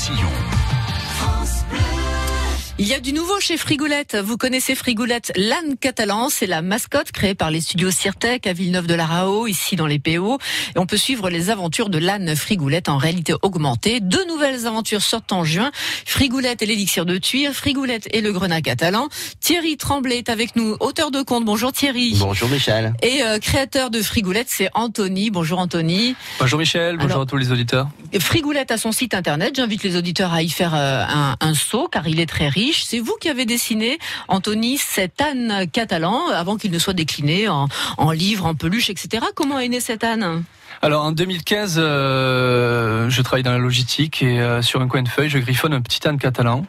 Roussillon. Il y a du nouveau chez Frigoulette. Vous connaissez Frigoulette, l'âne catalan. C'est la mascotte créée par les studios Sirtec à Villeneuve-de-la-Raho, ici dans les PO. Et on peut suivre les aventures de l'âne Frigoulette en réalité augmentée. 2 nouvelles aventures sortent en juin. Frigoulette et l'élixir de Tuire, Frigoulette et le grenat catalan. Thierry Tremblay est avec nous, auteur de contes. Bonjour Thierry. Bonjour Michel. Et créateur de Frigoulette, c'est Anthony. Bonjour Anthony. Bonjour Michel, bonjour à tous les auditeurs. Frigoulette a son site internet. J'invite les auditeurs à y faire un saut car il est très riche. C'est vous qui avez dessiné, Anthony, cet âne catalan avant qu'il ne soit décliné en livres, en peluches, etc. Comment est né cet âne ? Alors en 2015, je travaille dans la logistique et sur un coin de feuille, je griffonne un petit âne catalan.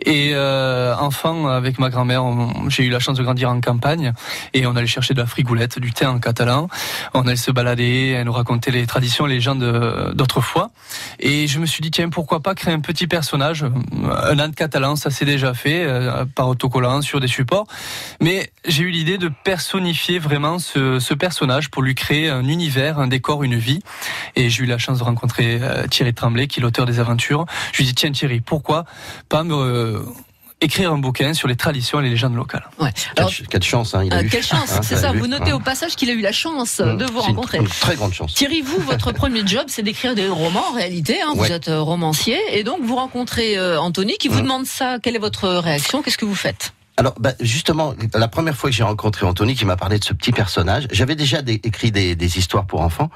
Et enfant, avec ma grand-mère, j'ai eu la chance de grandir en campagne et on allait chercher de la frigoulette, du thé en catalan. On allait se balader, elle nous racontait les traditions, les légendes d'autrefois. Et je me suis dit, tiens, pourquoi pas créer un petit personnage, un âne catalan, ça s'est déjà fait par autocollant sur des supports. Mais j'ai eu l'idée de personnifier vraiment ce personnage pour lui créer un univers, un décor, une vie. Et j'ai eu la chance de rencontrer Thierry Tremblay, qui est l'auteur des aventures. Je lui ai dit, tiens Thierry, pourquoi pas écrire un bouquin sur les traditions et les légendes locales. Ouais. Alors, quelle chance, hein, il a eu. Quelle chance, c'est ça. Vous notez au passage qu'il a eu la chance de vous rencontrer. Une très grande chance. Thierry, vous, votre premier job, c'est d'écrire des romans en réalité. Vous êtes romancier et donc vous rencontrez Anthony qui vous demande ça. Quelle est votre réaction ? Qu'est-ce que vous faites ? Alors, justement, la première fois que j'ai rencontré Anthony, qui m'a parlé de ce petit personnage, j'avais déjà écrit des histoires pour enfants,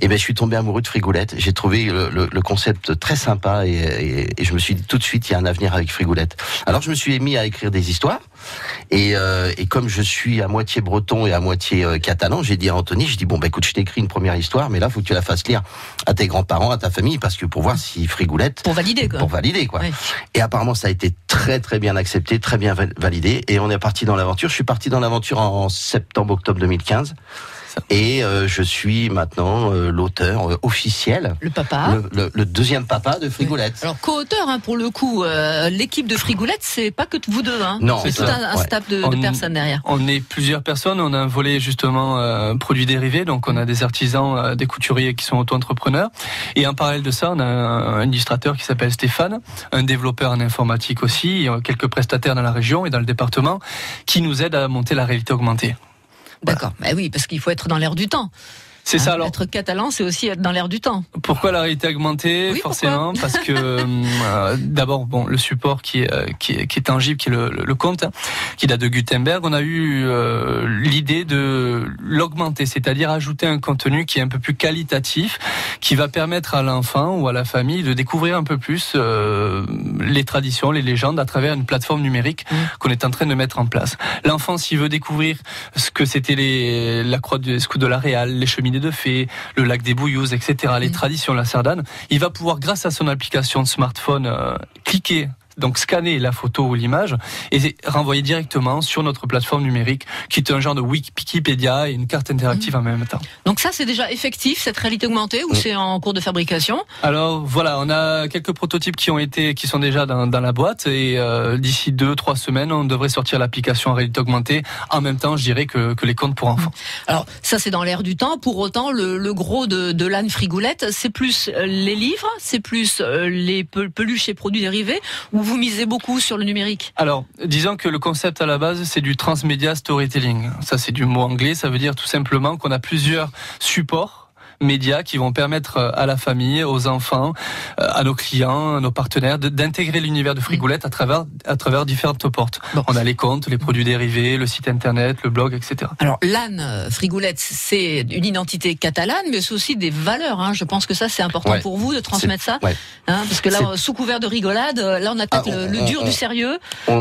et je suis tombé amoureux de Frigoulette. J'ai trouvé le concept très sympa et je me suis dit tout de suite, il y a un avenir avec Frigoulette. Alors, je me suis mis à écrire des histoires, et comme je suis à moitié breton et à moitié catalan, j'ai dit à Anthony, écoute, je t'écris une première histoire, mais là, faut que tu la fasses lire à tes grands-parents, à ta famille, parce que pour voir si Frigoulette... Pour valider, quoi. Ouais. Et apparemment, ça a été très, très bien accepté, très bien validé. Et on est parti dans l'aventure. Je suis parti dans l'aventure en septembre-octobre 2015. Et je suis maintenant l'auteur officiel. Le papa. Le deuxième papa de Frigoulette. Alors co-auteur, pour le coup, l'équipe de Frigoulette, c'est pas que vous deux. Non, c'est tout un staff de personnes derrière. On est plusieurs personnes. On a un volet justement produits dérivés. Donc on a des artisans, des couturiers qui sont auto-entrepreneurs. Et en parallèle de ça, on a un illustrateur qui s'appelle Stéphane, un développeur en informatique aussi, quelques prestataires dans la région et dans le département qui nous aident à monter la réalité augmentée. D'accord, oui, parce qu'il faut être dans l'air du temps. C'est ça. Alors, être catalan, c'est aussi être dans l'air du temps. Pourquoi la réalité augmentée ? Forcément, parce que d'abord, le support qui est tangible, qui est le conte, qui date de Gutenberg, on a eu l'idée de l'augmenter, c'est-à-dire ajouter un contenu qui est un peu plus qualitatif, qui va permettre à l'enfant ou à la famille de découvrir un peu plus les traditions, les légendes à travers une plateforme numérique qu'on est en train de mettre en place. L'enfant, s'il veut découvrir ce que c'était la croix du scout de la Réal, les cheminées de fées, le lac des Bouillouses, etc., les traditions de la Sardane, il va pouvoir, grâce à son application de smartphone, cliquer, donc scanner la photo ou l'image et renvoyer directement sur notre plateforme numérique qui est un genre de Wikipédia et une carte interactive en même temps. Donc ça, c'est déjà effectif, cette réalité augmentée, ou c'est en cours de fabrication ? Alors voilà, on a quelques prototypes qui sont déjà dans la boîte et d'ici 2-3 semaines, on devrait sortir l'application en réalité augmentée en même temps, je dirais, que les contes pour enfants. Alors ça, c'est dans l'air du temps. Pour autant, le gros de l'âne Frigoulette, c'est plus les livres, c'est plus les peluches et produits dérivés, ou vous misez beaucoup sur le numérique ? Alors, disons que le concept à la base, c'est du transmedia storytelling. Ça, c'est du mot anglais. Ça veut dire tout simplement qu'on a plusieurs supports médias qui vont permettre à la famille, aux enfants, à nos clients, à nos partenaires d'intégrer l'univers de Frigoulette à travers différentes portes. On a les contes, les produits dérivés, le site internet, le blog, etc. Alors l'âne Frigoulette, c'est une identité catalane, mais c'est aussi des valeurs. Je pense que ça, c'est important pour vous de transmettre ça. Parce que là, sous couvert de rigolade, là, on a peut-être le dur du sérieux.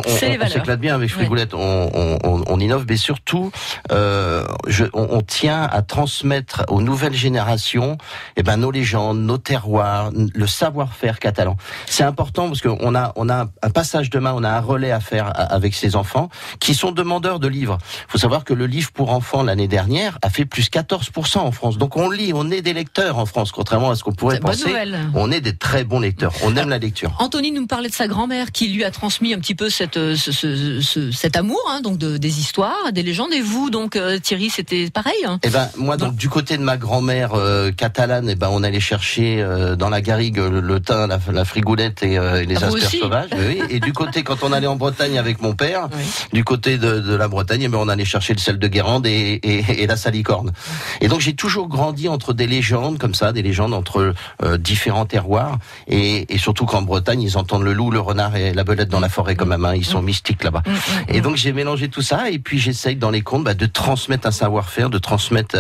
C'est les valeurs. On s'éclate bien avec Frigoulette. On innove, mais surtout, on tient à transmettre aux nouvelles générations nos légendes, nos terroirs, le savoir-faire catalan. C'est important parce qu'on a un passage de main, on a un relais à faire avec ces enfants qui sont demandeurs de livres. Il faut savoir que le livre pour enfants l'année dernière a fait plus 14% en France. Donc on lit, on est des lecteurs en France, contrairement à ce qu'on pourrait penser. On est des très bons lecteurs. On aime la lecture. Anthony nous parlait de sa grand-mère qui lui a transmis un petit peu cet amour, donc des histoires, des légendes. Et vous, donc Thierry, c'était pareil ? Moi, donc du côté de ma grand-mère, catalane, eh ben on allait chercher dans la garrigue le thym, la frigoulette et les asperges sauvages. Oui. Et du côté, quand on allait en Bretagne avec mon père, du côté de la Bretagne, eh ben on allait chercher le sel de Guérande et la salicorne. Et donc j'ai toujours grandi entre des légendes comme ça, des légendes entre différents terroirs, et surtout qu'en Bretagne ils entendent le loup, le renard et la belette dans la forêt quand même. Hein, ils sont mystiques là-bas. Et donc j'ai mélangé tout ça, et puis j'essaye dans les contes de transmettre un savoir-faire, de transmettre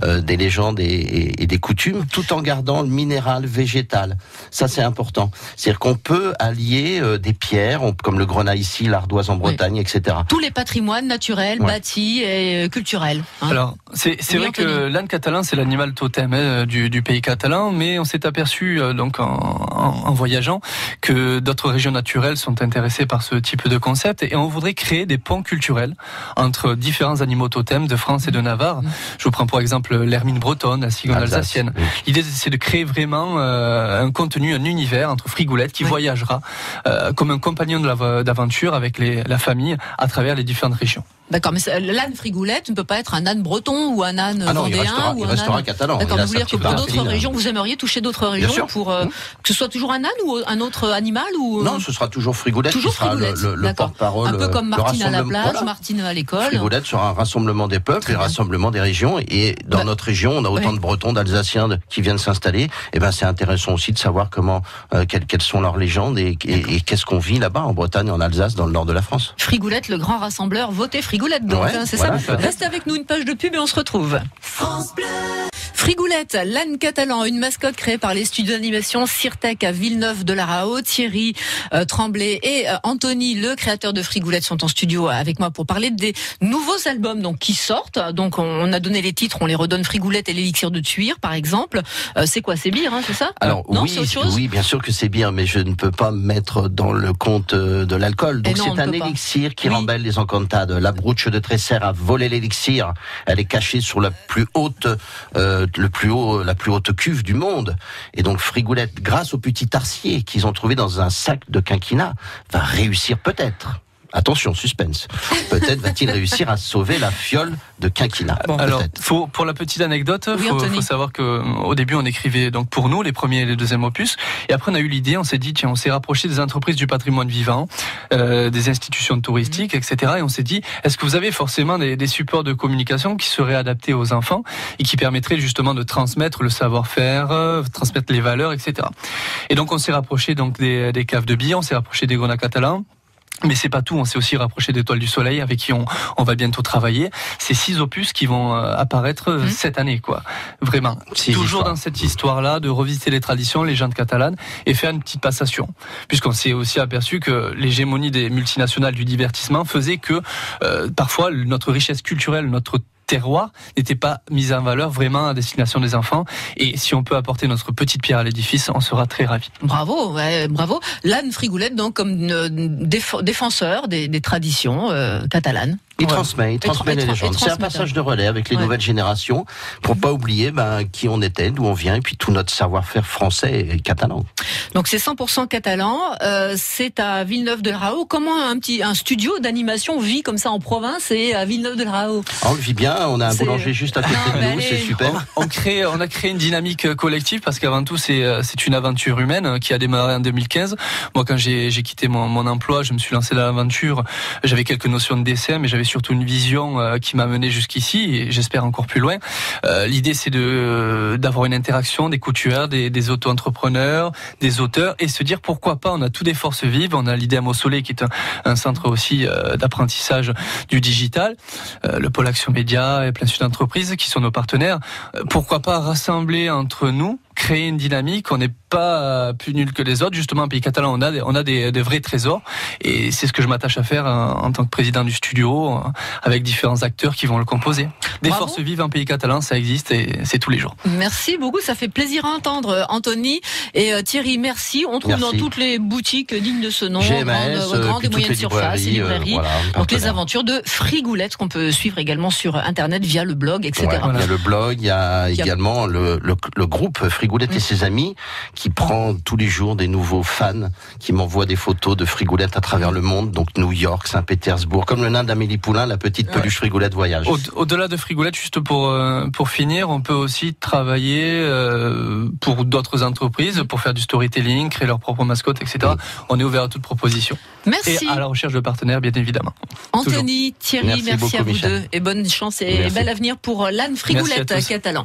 des légendes et des coutumes, tout en gardant le minéral, végétal. Ça c'est important. C'est-à-dire qu'on peut allier des pierres, comme le grenat ici, l'ardoise en Bretagne, etc. Tous les patrimoines naturels, bâtis et culturels. Hein. Alors c'est vrai que l'âne catalan c'est l'animal totem du pays catalan, mais on s'est aperçu donc en voyageant que d'autres régions naturelles sont intéressées par ce type de concept, et on voudrait créer des ponts culturels entre différents animaux totems de France et de Navarre. Je vous prends pour exemple l'hermine bretonne, la cigogne alsacienne. L'idée c'est de créer vraiment un contenu, un univers entre Frigoulette qui voyagera comme un compagnon d'aventure avec la famille à travers les différentes régions. D'accord, mais l'âne Frigoulette ne peut pas être un âne breton ou un âne vendéen il restera catalan. D'accord, vous voulez dire que pour d'autres régions, vous aimeriez toucher d'autres régions pour que ce soit toujours un âne ou un autre animal ou... Non, ce sera toujours Frigoulette qui sera le porte-parole. Un peu comme Martine à la plage, Martine à l'école. Frigoulette sera un rassemblement des peuples et un rassemblement des régions. Et dans notre région, on a autant de Bretons, d'Alsaciens qui viennent s'installer. Et ben, c'est intéressant aussi de savoir quelles sont leurs légendes et qu'est-ce qu'on vit là-bas en Bretagne, en Alsace, dans le nord de la France. Frigoulette, le grand rassembleur, votez Frigoulette donc, c'est ça. Restez avec nous, une page de pub et on se retrouve. France Bleu. Frigoulette, l'âne catalan, une mascotte créée par les studios d'animation Sirtec à Villeneuve-de-la-Raho. Thierry Tremblay et Anthony, le créateur de Frigoulette, sont en studio avec moi pour parler des nouveaux albums donc qui sortent. Donc on a donné les titres, on les redonne. Frigoulette et l'élixir de Tuire par exemple. C'est quoi, c'est bière, c'est ça? Alors non, oui, bien sûr que c'est bière, mais je ne peux pas mettre dans le compte de l'alcool. Donc c'est un élixir qui rembelle les encantades. La Bruche de Tresser a volé l'élixir. Elle est cachée sur la plus haute cuve du monde. Et donc Frigoulette, grâce au petit tarsier qu'ils ont trouvé dans un sac de quinquina, va réussir peut-être. Attention, suspense. Peut-être va-t-il réussir à sauver la fiole de quinquina. Alors, pour la petite anecdote, faut savoir que au début on écrivait donc pour nous les premiers et les deuxièmes opus, et après on a eu l'idée, on s'est dit tiens, on s'est rapproché des entreprises du patrimoine vivant, des institutions touristiques, etc. Et on s'est dit est-ce que vous avez forcément des supports de communication qui seraient adaptés aux enfants et qui permettraient justement de transmettre le savoir-faire, transmettre les valeurs, etc. Et donc on s'est rapproché donc des caves de billets, on s'est rapproché des grenats catalans. Mais c'est pas tout, on s'est aussi rapproché d'Étoiles du Soleil avec qui on va bientôt travailler. C'est 6 opus qui vont apparaître cette année, quoi. Vraiment. Toujours dans cette histoire-là de revisiter les traditions, les légendes catalanes et faire une petite passation. Puisqu'on s'est aussi aperçu que l'hégémonie des multinationales du divertissement faisait que parfois notre richesse culturelle, notre terroir n'était pas mise en valeur vraiment à destination des enfants, et si on peut apporter notre petite pierre à l'édifice, on sera très ravis. Bravo, bravo. L'âne Frigoulette donc comme défenseur des traditions catalanes. Il transmet les légendes. C'est un passage de relais avec les nouvelles générations pour pas oublier qui on était, d'où on vient, et puis tout notre savoir-faire français et catalan. Donc c'est 100% catalan. C'est à Villeneuve-de-la-Raho. Comment un studio d'animation vit comme ça en province et à Villeneuve-de-la-Raho? On le vit bien. On a un boulanger juste à côté de nous. C'est super. On a créé une dynamique collective parce qu'avant tout c'est une aventure humaine qui a démarré en 2015. Moi quand j'ai quitté mon emploi, je me suis lancé dans l'aventure. J'avais quelques notions de dessin, mais j'avais surtout une vision qui m'a mené jusqu'ici et j'espère encore plus loin. L'idée c'est d'avoir une interaction des couturières, des auto-entrepreneurs, des auteurs, et se dire pourquoi pas, on a tout des forces vives, on a l'IDEM au Soleil qui est un centre aussi d'apprentissage du digital, le pôle Action Média et plein sud d'entreprises qui sont nos partenaires. Pourquoi pas rassembler entre nous, créer une dynamique, on n'est pas plus nul que les autres. Justement, en pays catalan, on a des vrais trésors, et c'est ce que je m'attache à faire en tant que président du studio, avec différents acteurs qui vont le composer. Des forces vives en pays catalan, ça existe et c'est tous les jours. Merci beaucoup, ça fait plaisir à entendre, Anthony et Thierry. Merci. On trouve dans toutes les boutiques dignes de ce nom, grandes et moyennes surfaces, librairies. Donc les aventures de Frigoulette qu'on peut suivre également sur internet via le blog, etc. Il y a le blog, il y a également le groupe Frigoulette et ses amis qui prend tous les jours des nouveaux fans qui m'envoient des photos de Frigoulette à travers le monde, donc New York, Saint-Pétersbourg, comme le nain d'Amélie Poulain, la petite peluche Frigoulette voyage. Au-delà de Frigoulette, juste pour finir, on peut aussi travailler pour d'autres entreprises, pour faire du storytelling, créer leur propre mascotte, etc. Oui. On est ouvert à toute proposition. Merci. Et à la recherche de partenaires, bien évidemment. Anthony, Thierry, merci beaucoup, à vous Michel. deux. Et bonne chance et bel avenir pour l'âne Frigoulette catalan.